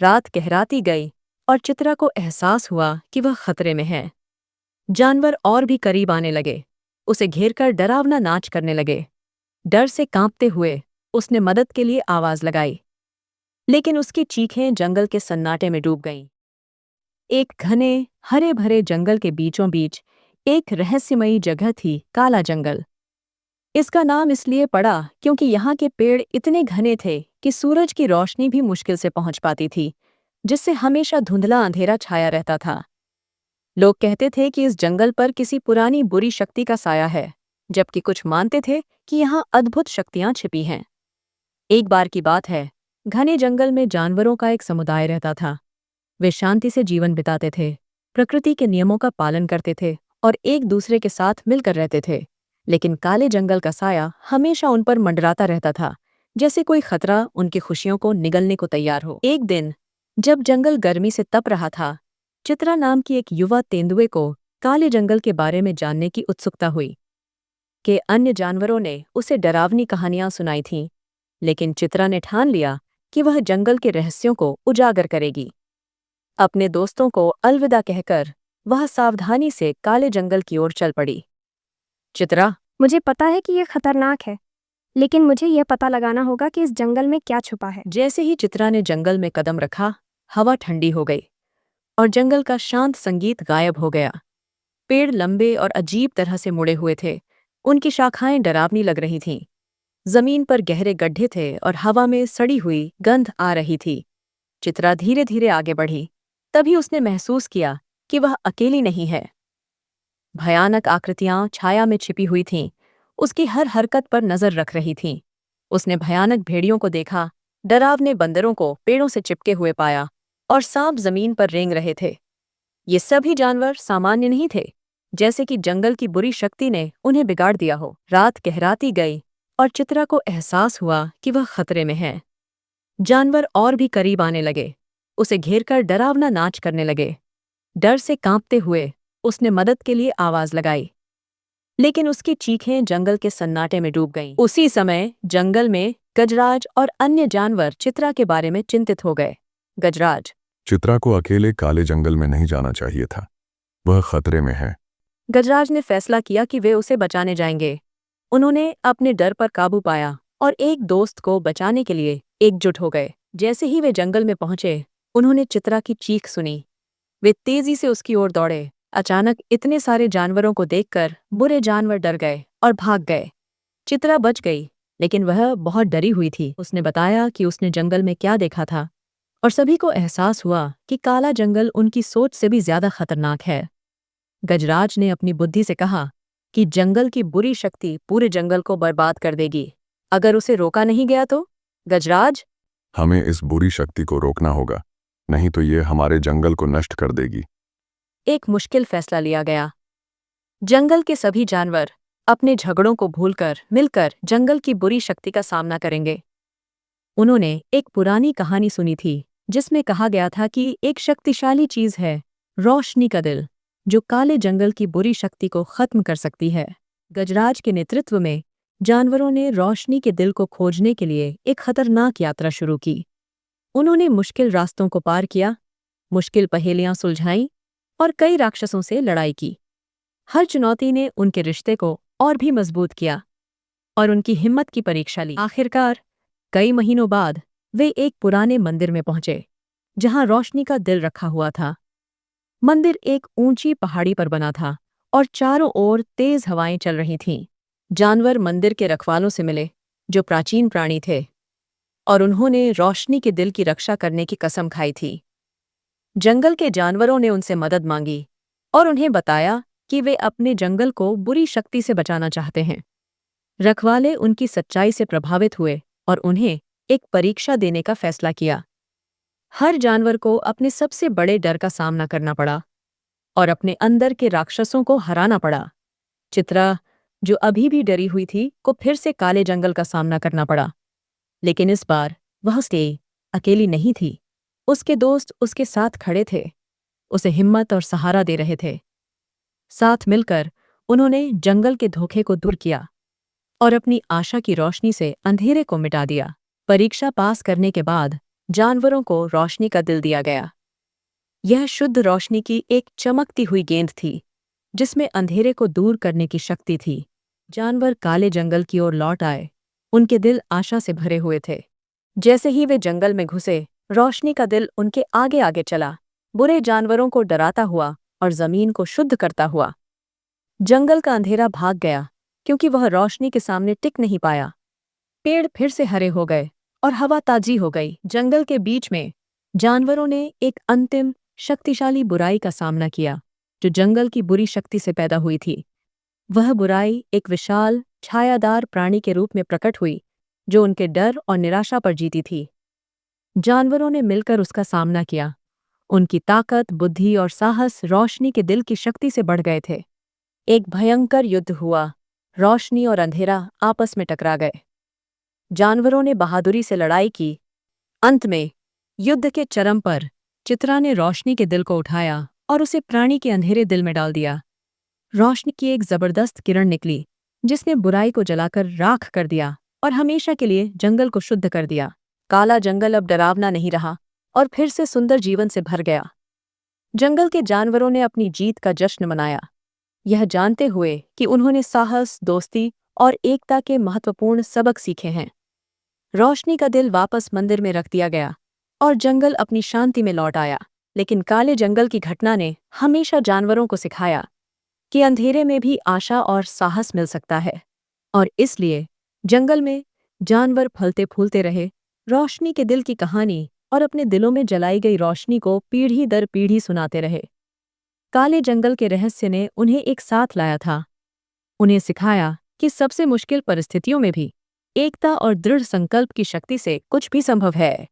रात गहराती गई और चित्रा को एहसास हुआ कि वह खतरे में है। जानवर और भी करीब आने लगे, उसे घेरकर डरावना नाच करने लगे। डर से कांपते हुए उसने मदद के लिए आवाज लगाई, लेकिन उसकी चीखें जंगल के सन्नाटे में डूब गईं। एक घने हरे भरे जंगल के बीचों बीच एक रहस्यमयी जगह थी, काला जंगल। इसका नाम इसलिए पड़ा क्योंकि यहाँ के पेड़ इतने घने थे कि सूरज की रोशनी भी मुश्किल से पहुंच पाती थी, जिससे हमेशा धुंधला अंधेरा छाया रहता था। लोग कहते थे कि इस जंगल पर किसी पुरानी बुरी शक्ति का साया है, जबकि कुछ मानते थे कि यहाँ अद्भुत शक्तियां छिपी हैं। एक बार की बात है, घने जंगल में जानवरों का एक समुदाय रहता था। वे शांति से जीवन बिताते थे, प्रकृति के नियमों का पालन करते थे और एक दूसरे के साथ मिलकर रहते थे। लेकिन काले जंगल का साया हमेशा उन पर मंडराता रहता था, जैसे कोई खतरा उनकी खुशियों को निगलने को तैयार हो। एक दिन जब जंगल गर्मी से तप रहा था, चित्रा नाम की एक युवा तेंदुए को काले जंगल के बारे में जानने की उत्सुकता हुई। कि अन्य जानवरों ने उसे डरावनी कहानियां सुनाई थीं, लेकिन चित्रा ने ठान लिया कि वह जंगल के रहस्यों को उजागर करेगी। अपने दोस्तों को अलविदा कहकर वह सावधानी से काले जंगल की ओर चल पड़ी। चित्रा, मुझे पता है कि यह खतरनाक है, लेकिन मुझे यह पता लगाना होगा कि इस जंगल में क्या छुपा है। जैसे ही चित्रा ने जंगल में कदम रखा, हवा ठंडी हो गई और जंगल का शांत संगीत गायब हो गया। पेड़ लंबे और अजीब तरह से मुड़े हुए थे, उनकी शाखाएं डरावनी लग रही थीं। जमीन पर गहरे गड्ढे थे और हवा में सड़ी हुई गंध आ रही थी। चित्रा धीरे धीरे आगे बढ़ी, तभी उसने महसूस किया कि वह अकेली नहीं है। भयानक आकृतियां छाया में छिपी हुई थीं, उसकी हर हरकत पर नजर रख रही थीं। उसने भयानक भेड़ियों को देखा, डरावने बंदरों को पेड़ों से चिपके हुए पाया और सांप जमीन पर रेंग रहे थे। ये सभी जानवर सामान्य नहीं थे, जैसे कि जंगल की बुरी शक्ति ने उन्हें बिगाड़ दिया हो। रात गहराती गई और चित्रा को एहसास हुआ कि वह खतरे में है। जानवर और भी करीब आने लगे, उसे घेरकर डरावना नाच करने लगे। डर से कांपते हुए उसने मदद के लिए आवाज लगाई, लेकिन उसकी चीखें जंगल के सन्नाटे में डूब गईं। उसी समय जंगल में गजराज और अन्य जानवर चित्रा के बारे में चिंतित हो गए। गजराज, चित्रा को अकेले काले जंगल में नहीं जाना चाहिए था, वह खतरे में है। गजराज ने फैसला किया कि वे उसे बचाने जाएंगे। उन्होंने अपने डर पर काबू पाया और एक दोस्त को बचाने के लिए एकजुट हो गए। जैसे ही वे जंगल में पहुंचे, उन्होंने चित्रा की चीख सुनी। वे तेजी से उसकी ओर दौड़े। अचानक इतने सारे जानवरों को देखकर बुरे जानवर डर गए और भाग गए। चित्रा बच गई, लेकिन वह बहुत डरी हुई थी। उसने बताया कि उसने जंगल में क्या देखा था और सभी को एहसास हुआ कि काला जंगल उनकी सोच से भी ज्यादा खतरनाक है। गजराज ने अपनी बुद्धि से कहा कि जंगल की बुरी शक्ति पूरे जंगल को बर्बाद कर देगी अगर उसे रोका नहीं गया तो। गजराज, हमें इस बुरी शक्ति को रोकना होगा, नहीं तो ये हमारे जंगल को नष्ट कर देगी। एक मुश्किल फैसला लिया गया। जंगल के सभी जानवर अपने झगड़ों को भूलकर मिलकर जंगल की बुरी शक्ति का सामना करेंगे। उन्होंने एक पुरानी कहानी सुनी थी, जिसमें कहा गया था कि एक शक्तिशाली चीज है, रोशनी का दिल, जो काले जंगल की बुरी शक्ति को खत्म कर सकती है। गजराज के नेतृत्व में जानवरों ने रोशनी के दिल को खोजने के लिए एक खतरनाक यात्रा शुरू की। उन्होंने मुश्किल रास्तों को पार किया, मुश्किल पहेलियां सुलझाईं और कई राक्षसों से लड़ाई की। हर चुनौती ने उनके रिश्ते को और भी मजबूत किया और उनकी हिम्मत की परीक्षा ली। आखिरकार कई महीनों बाद वे एक पुराने मंदिर में पहुंचे, जहां रोशनी का दिल रखा हुआ था। मंदिर एक ऊंची पहाड़ी पर बना था और चारों ओर तेज हवाएं चल रही थीं। जानवर मंदिर के रखवालों से मिले, जो प्राचीन प्राणी थे, और उन्होंने रोशनी के दिल की रक्षा करने की कसम खाई थी। जंगल के जानवरों ने उनसे मदद मांगी और उन्हें बताया कि वे अपने जंगल को बुरी शक्ति से बचाना चाहते हैं। रखवाले उनकी सच्चाई से प्रभावित हुए और उन्हें एक परीक्षा देने का फैसला किया। हर जानवर को अपने सबसे बड़े डर का सामना करना पड़ा और अपने अंदर के राक्षसों को हराना पड़ा। चित्रा, जो अभी भी डरी हुई थी, को फिर से काले जंगल का सामना करना पड़ा, लेकिन इस बार वह अकेली नहीं थी। उसके दोस्त उसके साथ खड़े थे, उसे हिम्मत और सहारा दे रहे थे। साथ मिलकर उन्होंने जंगल के धोखे को दूर किया और अपनी आशा की रोशनी से अंधेरे को मिटा दिया। परीक्षा पास करने के बाद जानवरों को रोशनी का दिल दिया गया। यह शुद्ध रोशनी की एक चमकती हुई गेंद थी, जिसमें अंधेरे को दूर करने की शक्ति थी। जानवर काले जंगल की ओर लौट आए। उनके दिल आशा से भरे हुए थे। जैसे ही वे जंगल में घुसे, रोशनी का दिल उनके आगे आगे चला, बुरे जानवरों को डराता हुआ और जमीन को शुद्ध करता हुआ। जंगल का अंधेरा भाग गया, क्योंकि वह रोशनी के सामने टिक नहीं पाया। पेड़ फिर से हरे हो गए और हवा ताजी हो गई। जंगल के बीच में जानवरों ने एक अंतिम शक्तिशाली बुराई का सामना किया, जो जंगल की बुरी शक्ति से पैदा हुई थी। वह बुराई एक विशाल छायादार प्राणी के रूप में प्रकट हुई, जो उनके डर और निराशा पर जीती थी। जानवरों ने मिलकर उसका सामना किया। उनकी ताकत, बुद्धि और साहस रोशनी के दिल की शक्ति से बढ़ गए थे। एक भयंकर युद्ध हुआ। रोशनी और अंधेरा आपस में टकरा गए। जानवरों ने बहादुरी से लड़ाई की। अंत में युद्ध के चरम पर चित्रा ने रोशनी के दिल को उठाया और उसे प्राणी के अंधेरे दिल में डाल दिया। रोशनी की एक जबरदस्त किरण निकली, जिसने बुराई को जलाकर राख कर दिया और हमेशा के लिए जंगल को शुद्ध कर दिया। काला जंगल अब डरावना नहीं रहा और फिर से सुंदर जीवन से भर गया। जंगल के जानवरों ने अपनी जीत का जश्न मनाया, यह जानते हुए कि उन्होंने साहस, दोस्ती और एकता के महत्वपूर्ण सबक सीखे हैं। रोशनी का दिल वापस मंदिर में रख दिया गया और जंगल अपनी शांति में लौट आया। लेकिन काले जंगल की घटना ने हमेशा जानवरों को सिखाया कि अंधेरे में भी आशा और साहस मिल सकता है। और इसलिए जंगल में जानवर फलते फूलते रहे, रोशनी के दिल की कहानी और अपने दिलों में जलाई गई रोशनी को पीढ़ी दर पीढ़ी सुनाते रहे। काले जंगल के रहस्य ने उन्हें एक साथ लाया था। उन्हें सिखाया कि सबसे मुश्किल परिस्थितियों में भी एकता और दृढ़ संकल्प की शक्ति से कुछ भी संभव है।